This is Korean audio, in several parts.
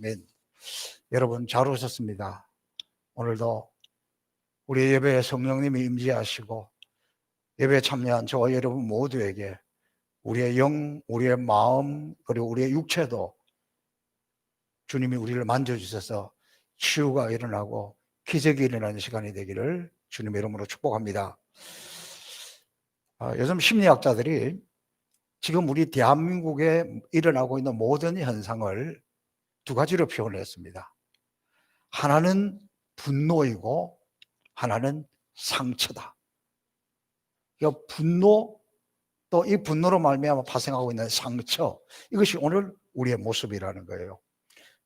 아멘. 여러분 잘 오셨습니다. 오늘도 우리 예배에 성령님이 임재하시고 예배에 참여한 저와 여러분 모두에게 우리의 영, 우리의 마음, 그리고 우리의 육체도 주님이 우리를 만져주셔서 치유가 일어나고 기적이 일어나는 시간이 되기를 주님의 이름으로 축복합니다. 요즘 심리학자들이 지금 우리 대한민국에 일어나고 있는 모든 현상을 두 가지로 표현했습니다. 하나는 분노이고 하나는 상처다. 이 분노, 또 이 분노로 말미암아 발생하고 있는 상처, 이것이 오늘 우리의 모습이라는 거예요.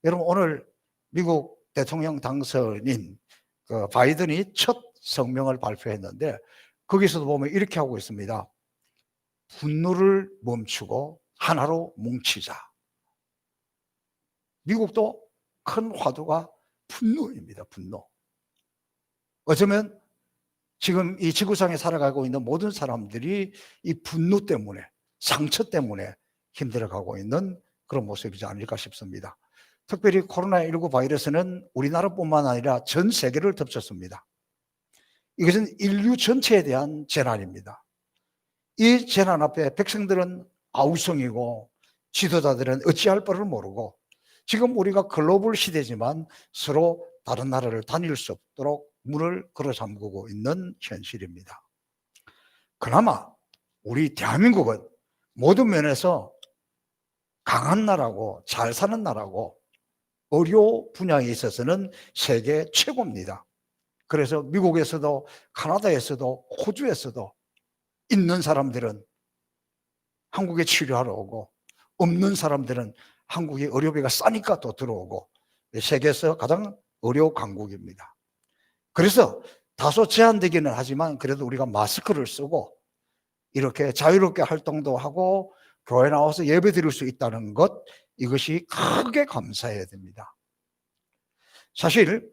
여러분, 오늘 미국 대통령 당선인 바이든이 첫 성명을 발표했는데 거기서도 보면 이렇게 하고 있습니다. 분노를 멈추고 하나로 뭉치자. 미국도 큰 화두가 분노입니다. 분노. 어쩌면 지금 이 지구상에 살아가고 있는 모든 사람들이 이 분노 때문에, 상처 때문에 힘들어가고 있는 그런 모습이지 않을까 싶습니다. 특별히 코로나19 바이러스는 우리나라뿐만 아니라 전 세계를 덮쳤습니다. 이것은 인류 전체에 대한 재난입니다. 이 재난 앞에 백성들은 아우성이고 지도자들은 어찌할 바를 모르고 지금 우리가 글로벌 시대지만 서로 다른 나라를 다닐 수 없도록 문을 걸어 잠그고 있는 현실입니다. 그나마 우리 대한민국은 모든 면에서 강한 나라고 잘 사는 나라고 의료 분야에 있어서는 세계 최고입니다. 그래서 미국에서도 캐나다에서도 호주에서도 있는 사람들은 한국에 치료하러 오고 없는 사람들은 한국의 의료비가 싸니까 또 들어오고 세계에서 가장 의료 강국입니다. 그래서 다소 제한되기는 하지만 그래도 우리가 마스크를 쓰고 이렇게 자유롭게 활동도 하고 교회 나와서 예배 드릴 수 있다는 것, 이것이 크게 감사해야 됩니다. 사실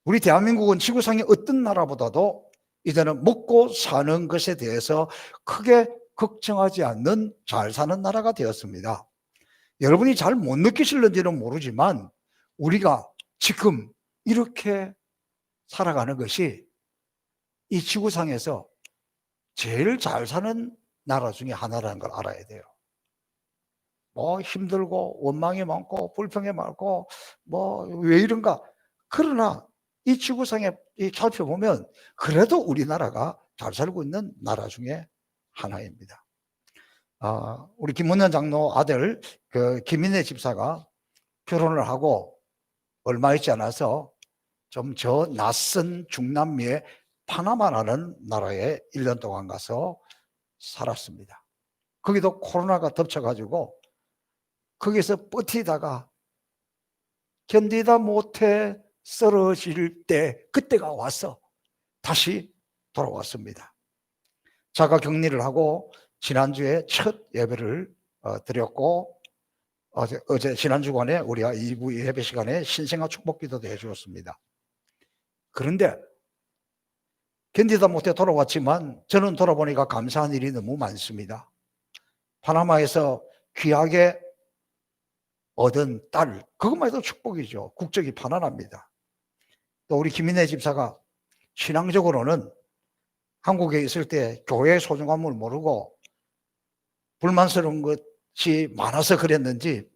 우리 대한민국은 지구상의 어떤 나라보다도 이제는 먹고 사는 것에 대해서 크게 걱정하지 않는 잘 사는 나라가 되었습니다. 여러분이 잘 못 느끼실는지는 모르지만 우리가 지금 이렇게 살아가는 것이 이 지구상에서 제일 잘 사는 나라 중에 하나라는 걸 알아야 돼요. 뭐 힘들고 원망이 많고 불평이 많고 뭐 왜 이런가. 그러나 이 지구상에 살펴보면 그래도 우리나라가 잘 살고 있는 나라 중에 하나입니다. 우리 김문현 장로 아들 김인혜 집사가 결혼을 하고 얼마 있지 않아서 좀 저 낯선 중남미의 파나마라는 나라에 1년 동안 가서 살았습니다. 거기도 코로나가 덮쳐가지고 거기서 버티다가 견디다 못해 쓰러질 때 그때가 와서 다시 돌아왔습니다. 자가 격리를 하고 지난주에 첫 예배를 드렸고 어제 지난 주간에 우리가 2부 예배 시간에 신생아 축복기도도 해주었습니다. 그런데 견디다 못해 돌아왔지만 저는 돌아보니까 감사한 일이 너무 많습니다. 파나마에서 귀하게 얻은 딸, 그것만 해도 축복이죠. 국적이 파나마입니다. 또 우리 김인혜 집사가 신앙적으로는 한국에 있을 때 교회의 소중함을 모르고 불만스러운 것이 많아서 그랬는지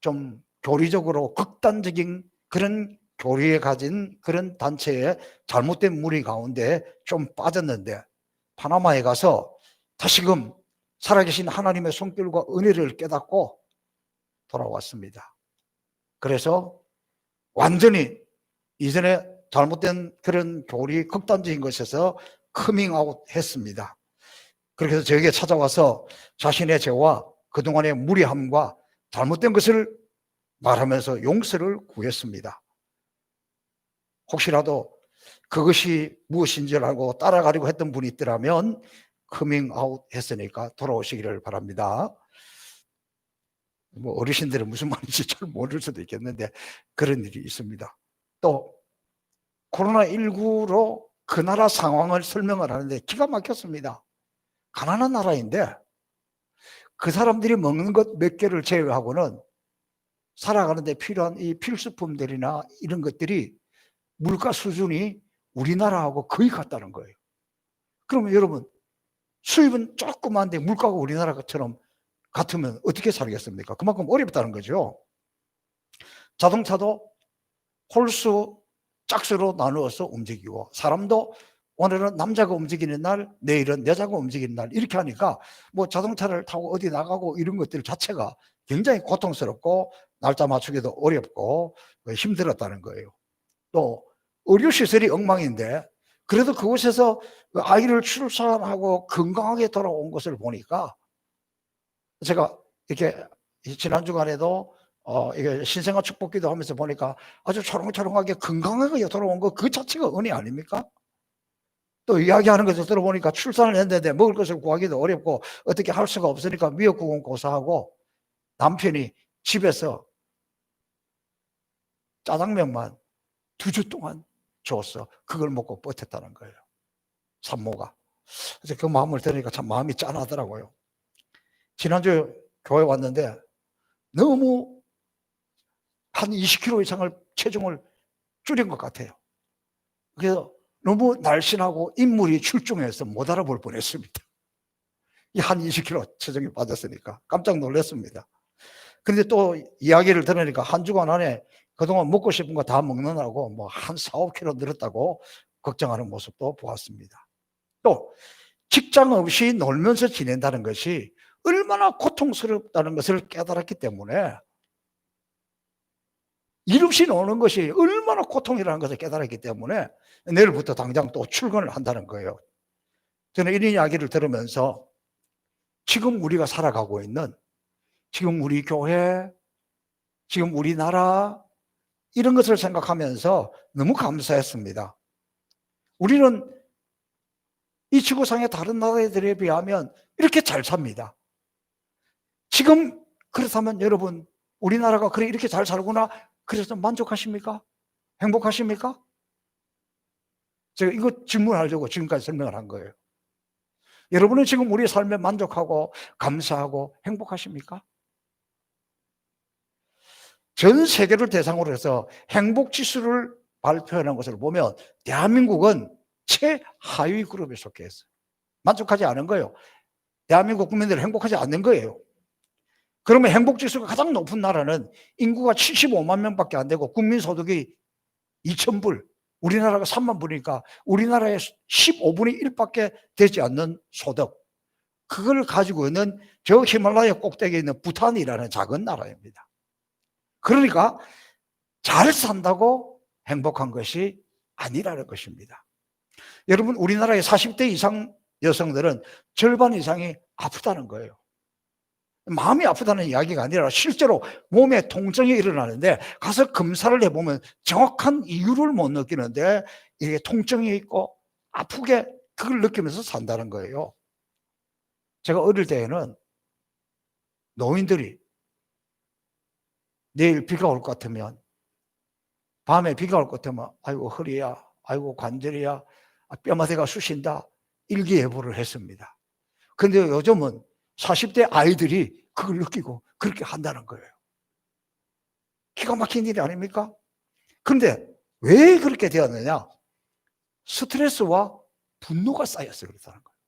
좀 교리적으로 극단적인 그런 교리에 가진 그런 단체의 잘못된 무리 가운데 좀 빠졌는데 파나마에 가서 다시금 살아계신 하나님의 손길과 은혜를 깨닫고 돌아왔습니다. 그래서 완전히 이전에 잘못된 그런 교리 극단적인 것에서 커밍아웃 했습니다. 그렇게 해서 저에게 찾아와서 자신의 죄와 그동안의 무리함과 잘못된 것을 말하면서 용서를 구했습니다. 혹시라도 그것이 무엇인지를 알고 따라가려고 했던 분이 있더라면 커밍아웃 했으니까 돌아오시기를 바랍니다. 뭐 어르신들은 무슨 말인지 잘 모를 수도 있겠는데 그런 일이 있습니다. 또 코로나19로 그 나라 상황을 설명을 하는데 기가 막혔습니다. 가난한 나라인데 그 사람들이 먹는 것 몇 개를 제외하고는 살아가는데 필요한 이 필수품들이나 이런 것들이 물가 수준이 우리나라하고 거의 같다는 거예요. 그러면 여러분, 수입은 조그만데 물가가 우리나라처럼 같으면 어떻게 살겠습니까? 그만큼 어렵다는 거죠. 자동차도 홀수, 짝수로 나누어서 움직이고, 사람도 오늘은 남자가 움직이는 날, 내일은 여자가 움직이는 날, 이렇게 하니까 뭐 자동차를 타고 어디 나가고 이런 것들 자체가 굉장히 고통스럽고 날짜 맞추기도 어렵고 힘들었다는 거예요. 또 의료시설이 엉망인데 그래도 그곳에서 아이를 출산하고 건강하게 돌아온 것을 보니까, 제가 이렇게 지난 주간에도 이게 신생아 축복기도 하면서 보니까 아주 초롱초롱하게 건강하게 돌아온 거 그 자체가 은혜 아닙니까? 또 이야기하는 것을 들어보니까 출산을 했는데 먹을 것을 구하기도 어렵고 어떻게 할 수가 없으니까 미역국은 고사하고 남편이 집에서 짜장면만 2주 동안 줬어. 그걸 먹고 버텼다는 거예요, 산모가. 그래서 그 마음을 들으니까 참 마음이 짠하더라고요. 지난주에 교회 왔는데 너무 한 20kg 이상을 체중을 줄인 것 같아요. 그래서 너무 날씬하고 인물이 출중해서 못 알아볼 뻔했습니다. 한 20kg 체중이 빠졌으니까 깜짝 놀랐습니다. 그런데 또 이야기를 들으니까 한 주간 안에 그동안 먹고 싶은 거 다 먹느라고 뭐 한 4, 5kg 늘었다고 걱정하는 모습도 보았습니다. 또 직장 없이 놀면서 지낸다는 것이 얼마나 고통스럽다는 것을 깨달았기 때문에, 일 없이 노는 것이 얼마나 고통이라는 것을 깨달았기 때문에 내일부터 당장 또 출근을 한다는 거예요. 저는 이런 이야기를 들으면서 지금 우리가 살아가고 있는, 지금 우리 교회, 지금 우리나라, 이런 것을 생각하면서 너무 감사했습니다. 우리는 이 지구상의 다른 나라들에 비하면 이렇게 잘 삽니다. 지금 그렇다면 여러분, 우리나라가 그래 이렇게 잘 살구나, 그래서 만족하십니까? 행복하십니까? 제가 이거 질문하려고 지금까지 설명을 한 거예요. 여러분은 지금 우리 삶에 만족하고 감사하고 행복하십니까? 전 세계를 대상으로 해서 행복지수를 발표하는 것을 보면 대한민국은 최하위 그룹에 속해 있어요. 만족하지 않은 거예요. 대한민국 국민들은 행복하지 않는 거예요. 그러면 행복지수가 가장 높은 나라는 인구가 75만 명밖에 안 되고 국민소득이 2,000불, 우리나라가 3만 불이니까 우리나라의 15분의 1밖에 되지 않는 소득, 그걸 가지고 있는 저 히말라야 꼭대기에 있는 부탄이라는 작은 나라입니다. 그러니까 잘 산다고 행복한 것이 아니라는 것입니다. 여러분, 우리나라의 40대 이상 여성들은 절반 이상이 아프다는 거예요. 마음이 아프다는 이야기가 아니라 실제로 몸에 통증이 일어나는데 가서 검사를 해보면 정확한 이유를 못 느끼는데 이게 통증이 있고 아프게 그걸 느끼면서 산다는 거예요. 제가 어릴 때에는 노인들이 내일 비가 올 것 같으면, 밤에 비가 올 것 같으면 아이고 허리야, 아이고 관절이야, 뼈마디가 쑤신다, 일기예보를 했습니다. 그런데 요즘은 40대 아이들이 그걸 느끼고 그렇게 한다는 거예요. 기가 막힌 일이 아닙니까? 그런데 왜 그렇게 되었느냐? 스트레스와 분노가 쌓여서 그렇다는 거예요.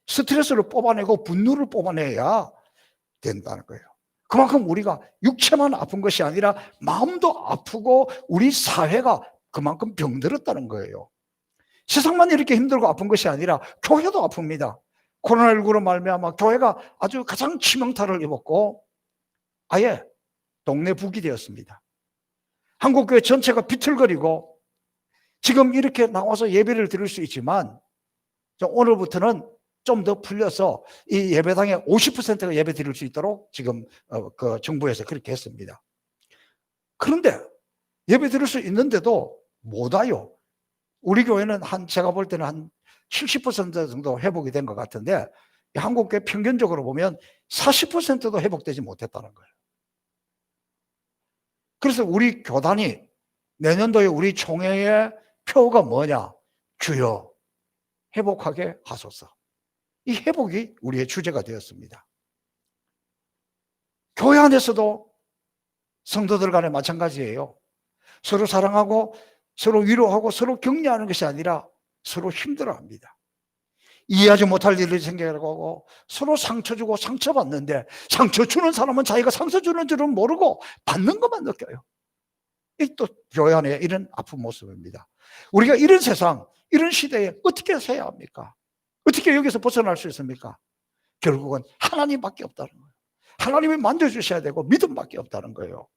스트레스를 뽑아내고 분노를 뽑아내야 된다는 거예요. 그만큼 우리가 육체만 아픈 것이 아니라 마음도 아프고 우리 사회가 그만큼 병들었다는 거예요. 세상만 이렇게 힘들고 아픈 것이 아니라 교회도 아픕니다. 코로나19로 말미암아 교회가 아주 가장 치명타를 입었고 아예 동네 북이 되었습니다. 한국교회 전체가 비틀거리고 지금 이렇게 나와서 예배를 드릴 수 있지만 오늘부터는 좀 더 풀려서 이 예배당의 50%가 예배 드릴 수 있도록 지금 그 정부에서 그렇게 했습니다. 그런데 예배 드릴 수 있는데도 못 와요. 우리 교회는 제가 볼 때는 한 70% 정도 회복이 된 것 같은데 한국교회 평균적으로 보면 40%도 회복되지 못했다는 거예요. 그래서 우리 교단이 내년도에 우리 총회의 표가 뭐냐? 주여 회복하게 하소서. 이 회복이 우리의 주제가 되었습니다. 교회 안에서도 성도들 간에 마찬가지예요. 서로 사랑하고 서로 위로하고 서로 격려하는 것이 아니라 서로 힘들어합니다. 이해하지 못할 일이 생겨나고 서로 상처 주고 상처받는데, 상처 주는 사람은 자기가 상처 주는 줄은 모르고 받는 것만 느껴요. 이 또 교회 안에 이런 아픈 모습입니다. 우리가 이런 세상, 이런 시대에 어떻게 해야 합니까? 어떻게 여기서 벗어날 수 있습니까? 결국은 하나님밖에 없다는 거예요. 하나님이 만져주셔야 되고 믿음밖에 없다는 거예요.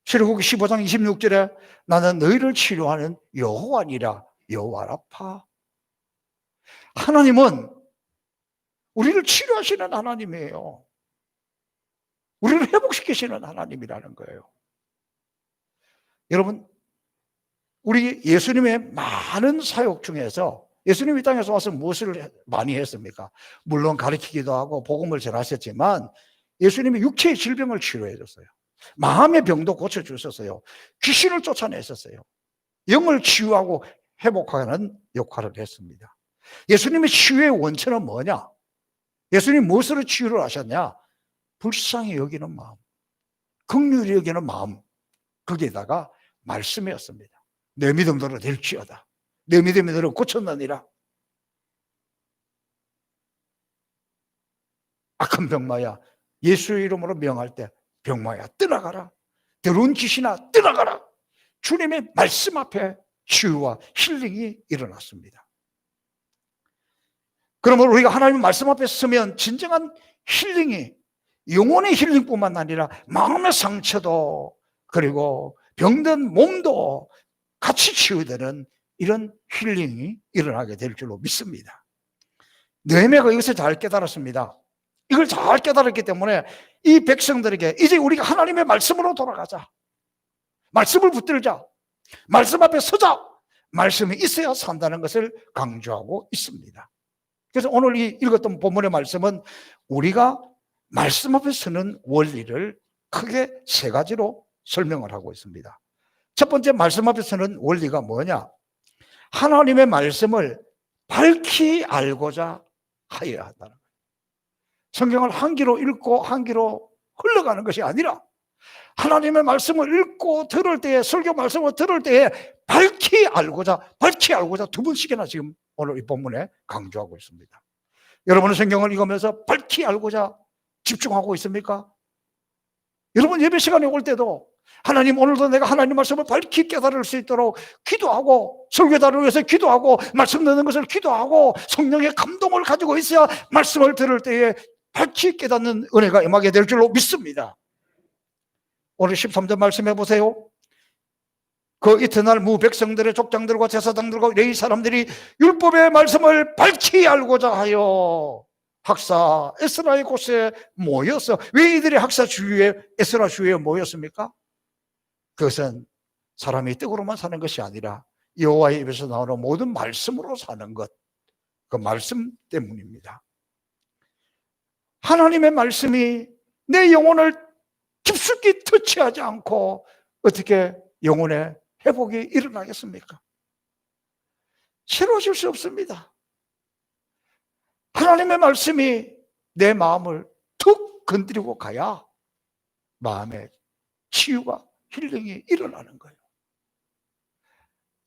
출애굽기 15장 26절에 나는 너희를 치료하는 여호와니라. 여호와라파. 하나님은 우리를 치료하시는 하나님이에요. 우리를 회복시키시는 하나님이라는 거예요. 여러분, 우리 예수님의 많은 사역 중에서 예수님이 이 땅에서 와서 무엇을 많이 했습니까? 물론 가르치기도 하고 복음을 전하셨지만 예수님이 육체의 질병을 치료해 줬어요. 마음의 병도 고쳐주셨어요. 귀신을 쫓아냈었어요. 영을 치유하고 회복하는 역할을 했습니다. 예수님의 치유의 원천은 뭐냐? 예수님이 무엇으로 치유를 하셨냐? 불쌍히 여기는 마음, 긍휼히 여기는 마음, 거기에다가 말씀이었습니다. 내 믿음대로 될지어다. 내 믿음대로 고쳤느니라. 악한 병마야, 예수의 이름으로 명할 때 병마야 떠나가라. 더러운 귀신아 떠나가라. 주님의 말씀 앞에 치유와 힐링이 일어났습니다. 그러면 우리가 하나님의 말씀 앞에 서면 진정한 힐링이, 영혼의 힐링뿐만 아니라 마음의 상처도, 그리고 병든 몸도 같이 치유되는 이런 힐링이 일어나게 될 줄로 믿습니다. 느헤미야가 이것을 잘 깨달았습니다. 이걸 잘 깨달았기 때문에 이 백성들에게 이제 우리가 하나님의 말씀으로 돌아가자, 말씀을 붙들자, 말씀 앞에 서자, 말씀이 있어야 산다는 것을 강조하고 있습니다. 그래서 오늘 이 읽었던 본문의 말씀은 우리가 말씀 앞에 서는 원리를 크게 세 가지로 설명을 하고 있습니다. 첫 번째, 말씀 앞에 서는 원리가 뭐냐? 하나님의 말씀을 밝히 알고자 하여야 한다는 거예요. 성경을 한 귀로 읽고 한 귀로 흘러가는 것이 아니라 하나님의 말씀을 읽고 들을 때에, 설교 말씀을 들을 때에 밝히 알고자 두 번씩이나 지금 오늘 이 본문에 강조하고 있습니다. 여러분은 성경을 읽으면서 밝히 알고자 집중하고 있습니까? 여러분 예배 시간에 올 때도 하나님, 오늘도 내가 하나님 말씀을 밝히 깨달을 수 있도록 기도하고, 설교자를 위해서 기도하고, 말씀 듣는 것을 기도하고, 성령의 감동을 가지고 있어야 말씀을 들을 때에 밝히 깨닫는 은혜가 임하게 될 줄로 믿습니다. 오늘 13절 말씀해 보세요. 그 이튿날 무 백성들의 족장들과 제사장들과 레위 사람들이 율법의 말씀을 밝히 알고자 하여 학사 에스라의 곳에 모여서, 왜 이들이 학사 주위에, 에스라 주위에 모였습니까? 그것은 사람이 떡으로만 사는 것이 아니라 여호와의 입에서 나오는 모든 말씀으로 사는 것, 그 말씀 때문입니다. 하나님의 말씀이 내 영혼을 깊숙이 터치하지 않고 어떻게 영혼의 회복이 일어나겠습니까? 새로워질 수 없습니다. 하나님의 말씀이 내 마음을 툭 건드리고 가야 마음의 치유가, 힐링이 일어나는 거예요.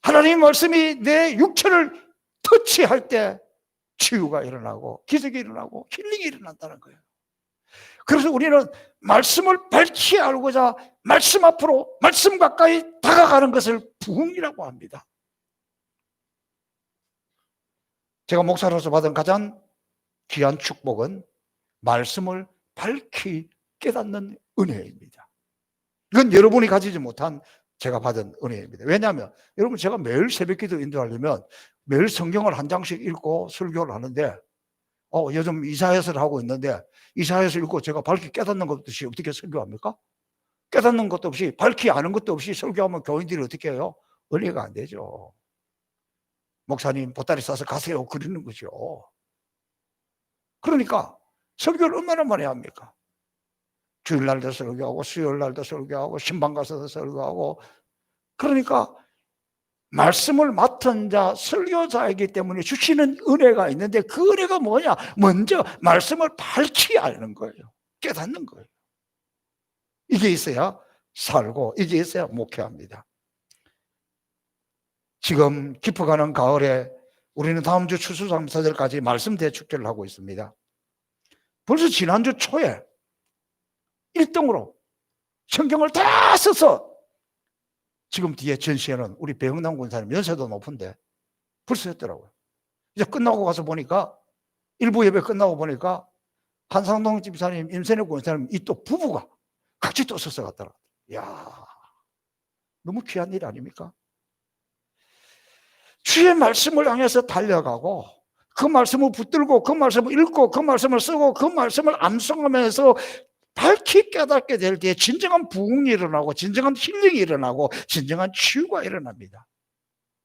하나님의 말씀이 내 육체를 터치할 때 치유가 일어나고 기적이 일어나고 힐링이 일어난다는 거예요. 그래서 우리는 말씀을 밝히 알고자 말씀 앞으로, 말씀 가까이 다가가는 것을 부흥이라고 합니다. 제가 목사로서 받은 가장 귀한 축복은 말씀을 밝히 깨닫는 은혜입니다. 이건 여러분이 가지지 못한 제가 받은 은혜입니다. 왜냐하면 여러분, 제가 매일 새벽기도 인도하려면 매일 성경을 한 장씩 읽고 설교를 하는데, 요즘 이사야서를 하고 있는데 이사야서 읽고 제가 밝히 깨닫는 것 없이 어떻게 설교합니까? 깨닫는 것도 없이, 밝히 아는 것도 없이 설교하면 교인들이 어떻게 해요? 은혜가 안 되죠. 목사님 보따리 싸서 가세요, 그러는 거죠. 그러니까 설교를 얼마나 많이 합니까? 주일날도 설교하고 수요일날도 설교하고 신방 가서도 설교하고. 그러니까 말씀을 맡은 자, 설교자이기 때문에 주시는 은혜가 있는데, 그 은혜가 뭐냐? 먼저 말씀을 밝히 아는 거예요. 깨닫는 거예요. 이게 있어야 살고 이게 있어야 목회합니다. 지금 깊어가는 가을에 우리는 다음 주 추수감사절까지 말씀 대축제를 하고 있습니다. 벌써 지난주 초에 1등으로 성경을 다 써서 지금 뒤에 전시회는 우리 배영남 군사님 연세도 높은데 벌써 했더라고요. 이제 끝나고 가서 보니까 일부 예배 끝나고 보니까 한상동 집사님, 임선혜 군사님 이 또 부부가 같이 또 써서 갔더라고요. 이야, 너무 귀한 일 아닙니까? 주의 말씀을 향해서 달려가고 그 말씀을 붙들고 그 말씀을 읽고 그 말씀을 쓰고 그 말씀을 암송하면서 밝히 깨닫게 될 때에 진정한 부흥이 일어나고 진정한 힐링이 일어나고 진정한 치유가 일어납니다.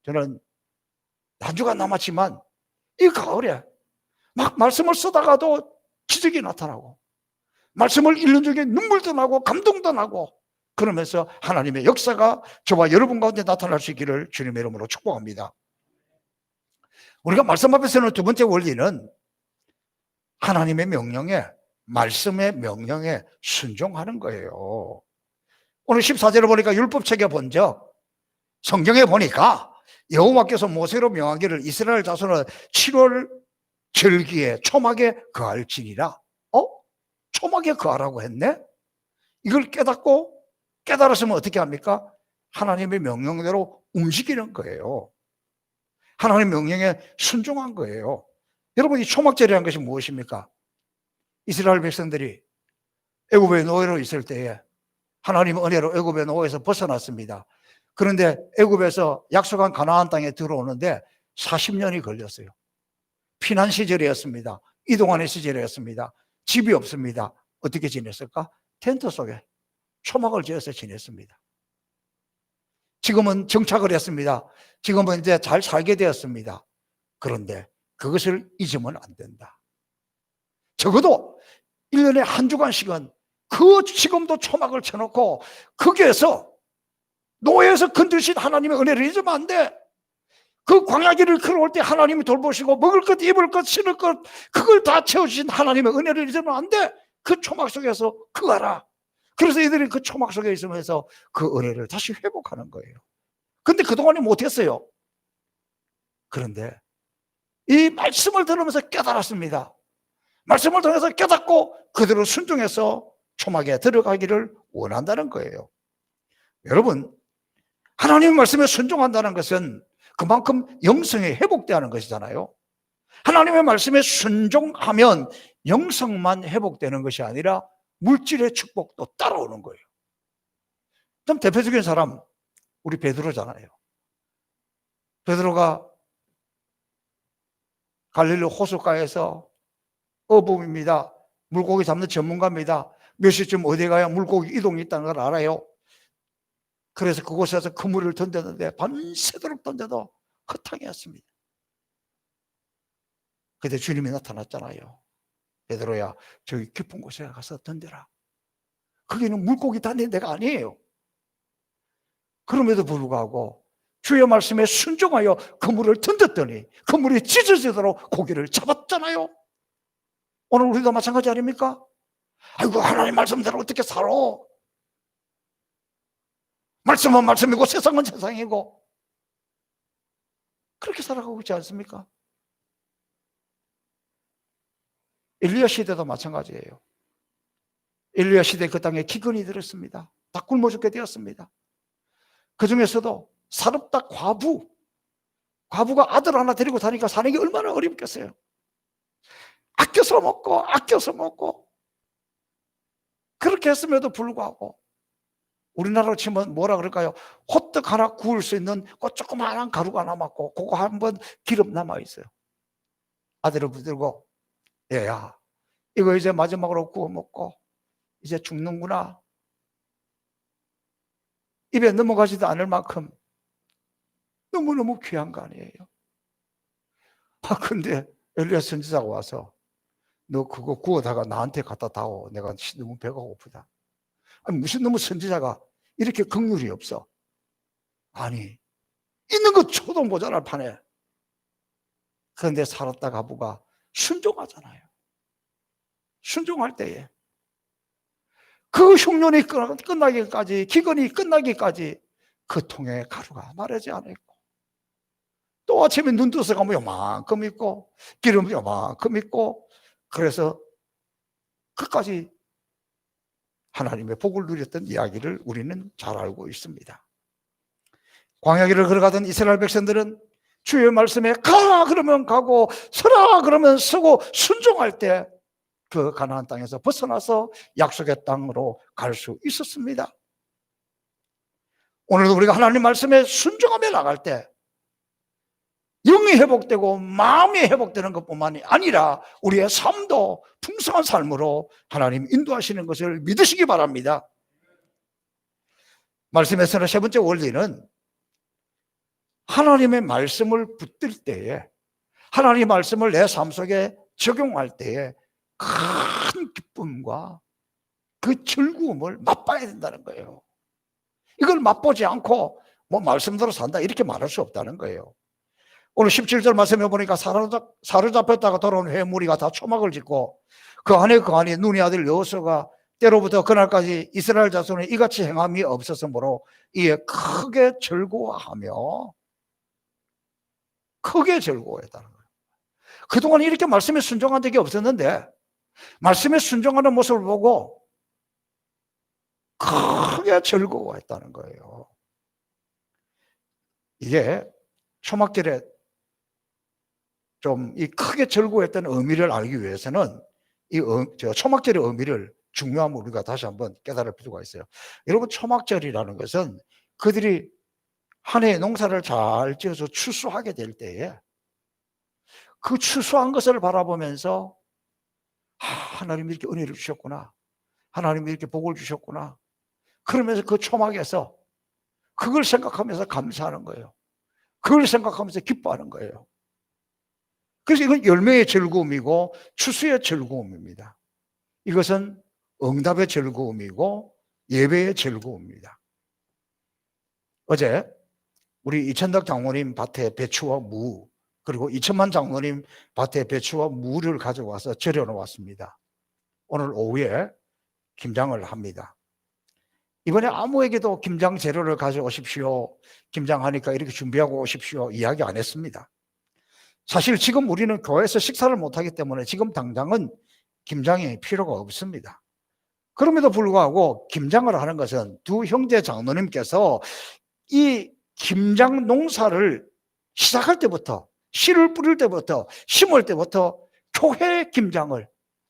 저는 한 주가 남았지만 이 가을에 막 말씀을 쓰다가도 기적이 나타나고 말씀을 읽는 중에 눈물도 나고 감동도 나고 그러면서 하나님의 역사가 저와 여러분 가운데 나타날 수 있기를 주님의 이름으로 축복합니다. 우리가 말씀 앞에 서는 두 번째 원리는 하나님의 명령에, 말씀의 명령에 순종하는 거예요. 오늘 14절을 보니까 율법책에 본 적, 성경에 보니까 여호와께서 모세로 명하기를 이스라엘 자손은 7월 절기에 초막에 거할지니라. 초막에 거하라고 했네? 이걸 깨닫고 깨달았으면 어떻게 합니까? 하나님의 명령대로 움직이는 거예요. 하나님의 명령에 순종한 거예요. 여러분, 이 초막절이라는 것이 무엇입니까? 이스라엘 백성들이 애굽의 노예로 있을 때에 하나님의 은혜로 애굽의 노예에서 벗어났습니다. 그런데 애굽에서 약속한 가나안 땅에 들어오는데 40년이 걸렸어요. 피난 시절이었습니다. 이동하는 시절이었습니다. 집이 없습니다. 어떻게 지냈을까? 텐트 속에 초막을 지어서 지냈습니다. 지금은 정착을 했습니다. 지금은 이제 잘 살게 되었습니다. 그런데 그것을 잊으면 안 된다. 적어도 1년에 한 주간씩은 그 지금도 초막을 쳐놓고 거기에서 노예에서 건드신 하나님의 은혜를 잊으면 안 돼. 그 광야길을 걸어올 때 하나님이 돌보시고 먹을 것, 입을 것, 신을 것 그걸 다 채워주신 하나님의 은혜를 잊으면 안 돼. 그 초막 속에서 그거라. 그래서 이들이 그 초막 속에 있으면서 그 은혜를 다시 회복하는 거예요. 근데 그동안에 못했어요. 그런데 이 말씀을 들으면서 깨달았습니다. 말씀을 통해서 깨닫고 그대로 순종해서 초막에 들어가기를 원한다는 거예요. 여러분, 하나님의 말씀에 순종한다는 것은 그만큼 영성이 회복되는 것이잖아요. 하나님의 말씀에 순종하면 영성만 회복되는 것이 아니라 물질의 축복도 따라오는 거예요. 좀 대표적인 사람 우리 베드로잖아요. 베드로가 갈릴리 호숫가에서 어부입니다. 물고기 잡는 전문가입니다. 몇 시쯤 어디 가야 물고기 이동이 있다는 걸 알아요. 그래서 그곳에서 그물을 던졌는데 밤새도록 던져도 허탕이었습니다. 그때 주님이 나타났잖아요. 베드로야, 저기 깊은 곳에 가서 던져라. 거기는 물고기 다니는 데가 아니에요. 그럼에도 불구하고 주의 말씀에 순종하여 그물을 던졌더니 그물이 찢어지도록 고기를 잡았잖아요. 오늘 우리도 마찬가지 아닙니까? 아이고, 하나님 말씀대로 어떻게 살아? 말씀은 말씀이고 세상은 세상이고 그렇게 살아가고 있지 않습니까? 엘리야 시대도 마찬가지예요. 엘리야 시대 그 땅에 기근이 들었습니다. 다 굶어 죽게 되었습니다. 그 중에서도 사렙다 과부가 아들 하나 데리고 다니까 사는 게 얼마나 어렵겠어요. 아껴서 먹고 그렇게 했음에도 불구하고 우리나라로 치면 뭐라 그럴까요? 호떡 하나 구울 수 있는 그 조그마한 가루가 남았고 그거 한번 기름 남아있어요. 아들을 붙들고 얘야, 이거 이제 마지막으로 구워 먹고 이제 죽는구나. 입에 넘어가지도 않을 만큼 너무너무 귀한 거 아니에요. 근데 엘리야 선지자가 와서 너 그거 구워다가 나한테 갖다 다오. 내가 너무 배가 고프다. 아니, 무슨 놈의 선지자가 이렇게 긍휼이 없어. 아니, 있는 거 초도 모자랄 판에. 그런데 살았다 가부가 순종하잖아요. 순종할 때에 그 흉년이 끝나기까지, 기근이 끝나기까지 그 통에 가루가 마르지 않았고, 또 아침에 눈 떠서 가면 요만큼 있고 기름 요만큼 있고, 그래서 끝까지 하나님의 복을 누렸던 이야기를 우리는 잘 알고 있습니다. 광야길을 걸어가던 이스라엘 백성들은 주의 말씀에 가 그러면 가고 서라 그러면 서고 순종할 때 그 가나안 땅에서 벗어나서 약속의 땅으로 갈 수 있었습니다. 오늘도 우리가 하나님 말씀에 순종하며 나갈 때 영이 회복되고 마음이 회복되는 것뿐만이 아니라 우리의 삶도 풍성한 삶으로 하나님 인도하시는 것을 믿으시기 바랍니다. 말씀에서는 세 번째 원리는 하나님의 말씀을 붙들 때에, 하나님의 말씀을 내 삶 속에 적용할 때에 큰 기쁨과 그 즐거움을 맛봐야 된다는 거예요. 이걸 맛보지 않고 뭐 말씀대로 산다 이렇게 말할 수 없다는 거예요. 오늘 17절 말씀해 보니까 사로잡혔다가 돌아온 회무리가 다 초막을 짓고 그 안에 눈의 아들 여호수아가 때로부터 그날까지 이스라엘 자손이 이같이 행함이 없었으므로 이에 크게 즐거워하며, 크게 즐거워했다는 거예요. 그동안 이렇게 말씀에 순종한 적이 없었는데 말씀에 순종하는 모습을 보고 크게 즐거워했다는 거예요. 이게 초막절에 좀 이 크게 즐거워했던 의미를 알기 위해서는 이 초막절의 의미를 중요함을 우리가 다시 한번 깨달을 필요가 있어요. 여러분, 초막절이라는 것은 그들이 한 해의 농사를 잘 지어서 추수하게 될 때에 그 추수한 것을 바라보면서 하나님이 이렇게 은혜를 주셨구나, 하나님이 이렇게 복을 주셨구나, 그러면서 그 초막에서 그걸 생각하면서 감사하는 거예요. 그걸 생각하면서 기뻐하는 거예요. 그래서 이건 열매의 즐거움이고 추수의 즐거움입니다. 이것은 응답의 즐거움이고 예배의 즐거움입니다. 어제 우리 이천덕 장로님 밭에 배추와 무, 그리고 이천만 장로님 밭에 배추와 무를 가져와서 절여 놓았습니다. 오늘 오후에 김장을 합니다. 이번에 아무에게도 김장 재료를 가져오십시오, 김장하니까 이렇게 준비하고 오십시오 이야기 안 했습니다. 사실 지금 우리는 교회에서 식사를 못하기 때문에 지금 당장은 김장이 필요가 없습니다. 그럼에도 불구하고 김장을 하는 것은 두 형제 장로님께서 이 김장 농사를 시작할 때부터, 씨를 뿌릴 때부터, 심을 때부터 교회 김장을,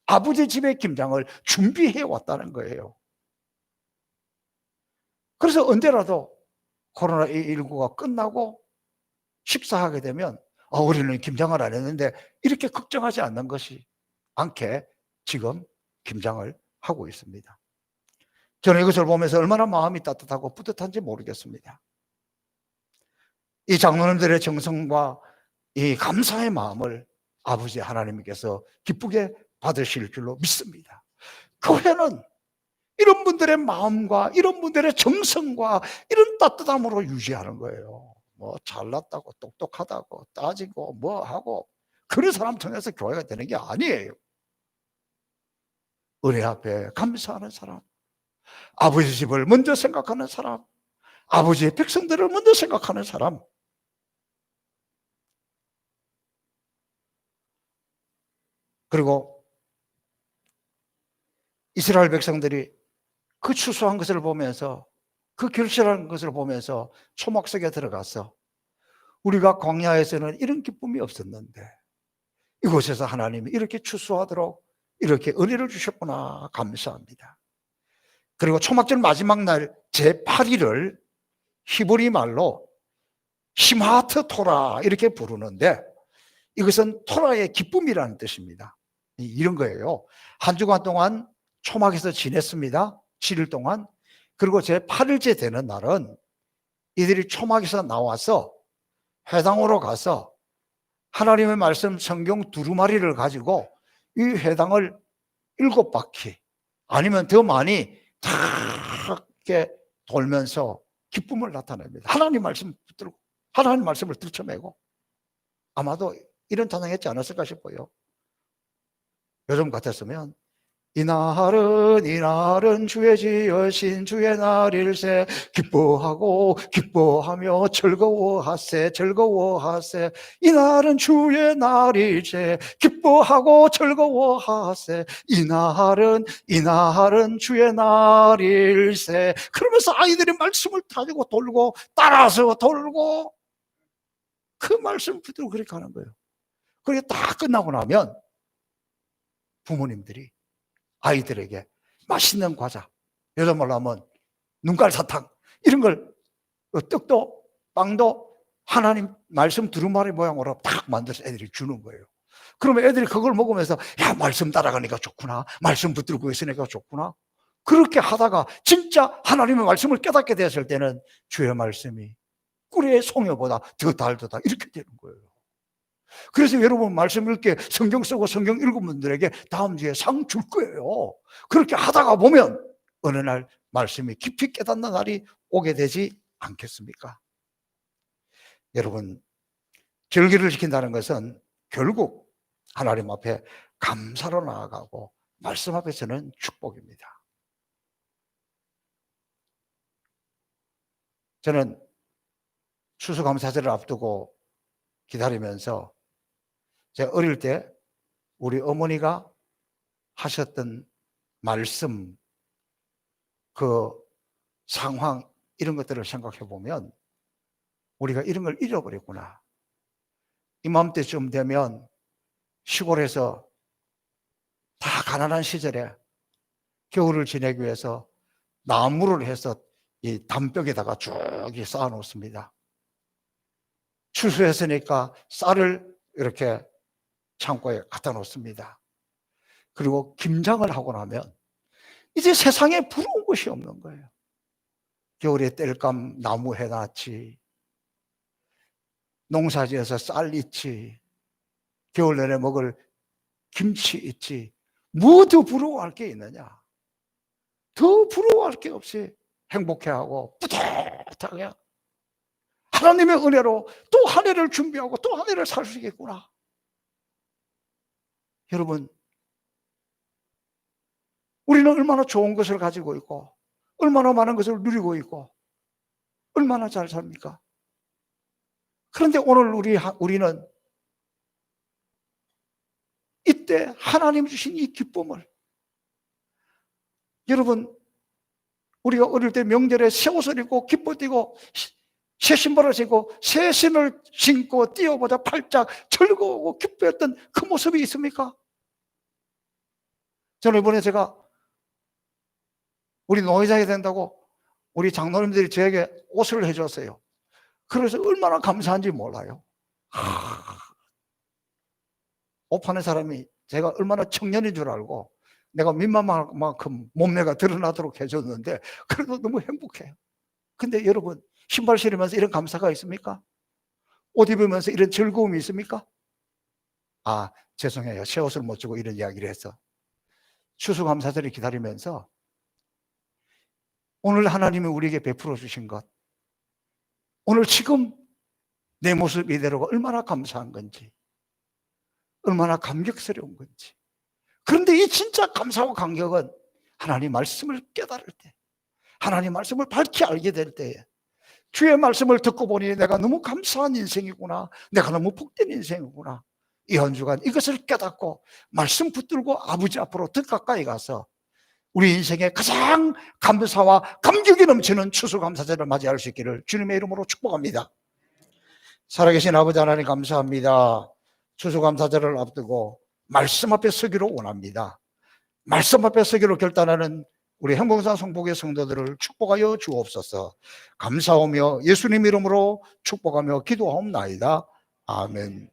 아버지 집의 김장을 준비해 왔다는 거예요. 그래서 언제라도 코로나19가 끝나고 식사하게 되면 우리는 김장을 안 했는데 이렇게 걱정하지 않게 지금 김장을 하고 있습니다. 저는 이것을 보면서 얼마나 마음이 따뜻하고 뿌듯한지 모르겠습니다. 이 장로님들의 정성과 이 감사의 마음을 아버지 하나님께서 기쁘게 받으실 줄로 믿습니다. 교회는 이런 분들의 마음과 이런 분들의 정성과 이런 따뜻함으로 유지하는 거예요. 뭐 잘났다고 똑똑하다고 따지고 뭐 하고 그런 사람 통해서 교회가 되는 게 아니에요. 은혜 앞에 감사하는 사람, 아버지 집을 먼저 생각하는 사람, 아버지의 백성들을 먼저 생각하는 사람, 그리고 이스라엘 백성들이 그 추수한 것을 보면서, 그 결실한 것을 보면서 초막 속에 들어가서 우리가 광야에서는 이런 기쁨이 없었는데 이곳에서 하나님이 이렇게 추수하도록 이렇게 은혜를 주셨구나, 감사합니다. 그리고 초막절 마지막 날 제8일을 히브리 말로 시마트 토라 이렇게 부르는데 이것은 토라의 기쁨이라는 뜻입니다. 이런 거예요. 한 주간 동안 초막에서 지냈습니다. 7일 동안. 그리고 제8일째 되는 날은 이들이 초막에서 나와서 회당으로 가서 하나님의 말씀 성경 두루마리를 가지고 이 회당을 7바퀴 아니면 더 많이 다 이렇게 돌면서 기쁨을 나타냅니다. 하나님 말씀 붙들고 하나님 말씀을 들쳐매고, 아마도 이런 찬양했지 않았을까 싶어요. 요즘 같았으면 이날은 주의 지으신 주의 날일세. 기뻐하고 기뻐하며 즐거워하세. 즐거워하세. 이날은 주의 날일세. 기뻐하고 즐거워하세. 이날은 주의 날일세. 그러면서 아이들이 말씀을 가지고 돌고 따라서 돌고 그 말씀 그대로 그렇게 하는 거예요. 그게 다 끝나고 나면 부모님들이 아이들에게 맛있는 과자, 요즘 말로 하면 눈깔 사탕, 이런 걸 떡도 빵도 하나님 말씀 두루마리 모양으로 딱 만들어서 애들이 주는 거예요. 그러면 애들이 그걸 먹으면서 야, 말씀 따라가니까 좋구나, 말씀 붙들고 있으니까 좋구나, 그렇게 하다가 진짜 하나님의 말씀을 깨닫게 되었을 때는 주의 말씀이 꿀의 송여보다 더 달도다, 이렇게 되는 거예요. 그래서 여러분 말씀 읽게 성경 쓰고 성경 읽은 분들에게 다음 주에 상 줄 거예요. 그렇게 하다가 보면 어느 날 말씀이 깊이 깨닫는 날이 오게 되지 않겠습니까? 여러분, 절기를 지킨다는 것은 결국 하나님 앞에 감사로 나아가고 말씀 앞에서는 축복입니다. 저는 추수감사절을 앞두고 기다리면서 제가 어릴 때 우리 어머니가 하셨던 말씀, 그 상황, 이런 것들을 생각해 보면 우리가 이런 걸 잃어버렸구나. 이맘때쯤 되면 시골에서 다 가난한 시절에 겨울을 지내기 위해서 나무를 해서 이 담벼락에다가 쭉 쌓아 놓습니다. 추수했으니까 쌀을 이렇게 창고에 갖다 놓습니다. 그리고 김장을 하고 나면 이제 세상에 부러운 것이 없는 거예요. 겨울에 땔감 나무 해놨지, 농사지어서 쌀 있지, 겨울 내내 먹을 김치 있지, 뭐 더 부러워할 게 있느냐? 더 부러워할 게 없이 행복해하고 뿌듯하게 하나님의 은혜로 또 한 해를 준비하고 또 한 해를 살 수 있겠구나. 여러분, 우리는 얼마나 좋은 것을 가지고 있고 얼마나 많은 것을 누리고 있고 얼마나 잘 삽니까? 그런데 오늘 우리는 이때 하나님 주신 이 기쁨을, 여러분, 우리가 어릴 때 명절에 새 옷을 입고 기뻐 뛰고 새 신발을 신고 새 신을 신고 뛰어보자 팔짝 즐거우고 기뻐했던 그 모습이 있습니까? 저는 이번에 제가 우리 노회장이 된다고 우리 장로님들이 저에게 옷을 해줬어요. 그래서 얼마나 감사한지 몰라요. 옷 파는 사람이 제가 얼마나 청년인 줄 알고 내가 민망할 만큼 몸매가 드러나도록 해줬는데 그래도 너무 행복해요. 근데 여러분, 신발 신으면서 이런 감사가 있습니까? 옷 입으면서 이런 즐거움이 있습니까? 아, 죄송해요. 새 옷을 못 주고 이런 이야기를 해서. 추수감사절을 기다리면서 오늘 하나님이 우리에게 베풀어 주신 것, 오늘 지금 내 모습 이대로가 얼마나 감사한 건지, 얼마나 감격스러운 건지. 그런데 이 진짜 감사와 감격은 하나님 말씀을 깨달을 때, 하나님 말씀을 밝히 알게 될 때에, 주의 말씀을 듣고 보니 내가 너무 감사한 인생이구나, 내가 너무 복된 인생이구나, 이 한 주간 이것을 깨닫고 말씀 붙들고 아버지 앞으로 더 가까이 가서 우리 인생에 가장 감사와 감격이 넘치는 추수감사절을 맞이할 수 있기를 주님의 이름으로 축복합니다. 살아계신 아버지 하나님, 감사합니다. 추수감사절을 앞두고 말씀 앞에 서기로 원합니다. 말씀 앞에 서기로 결단하는 우리 행복산 성북의 성도들을 축복하여 주옵소서. 감사하며 예수님 이름으로 축복하며 기도하옵나이다. 아멘.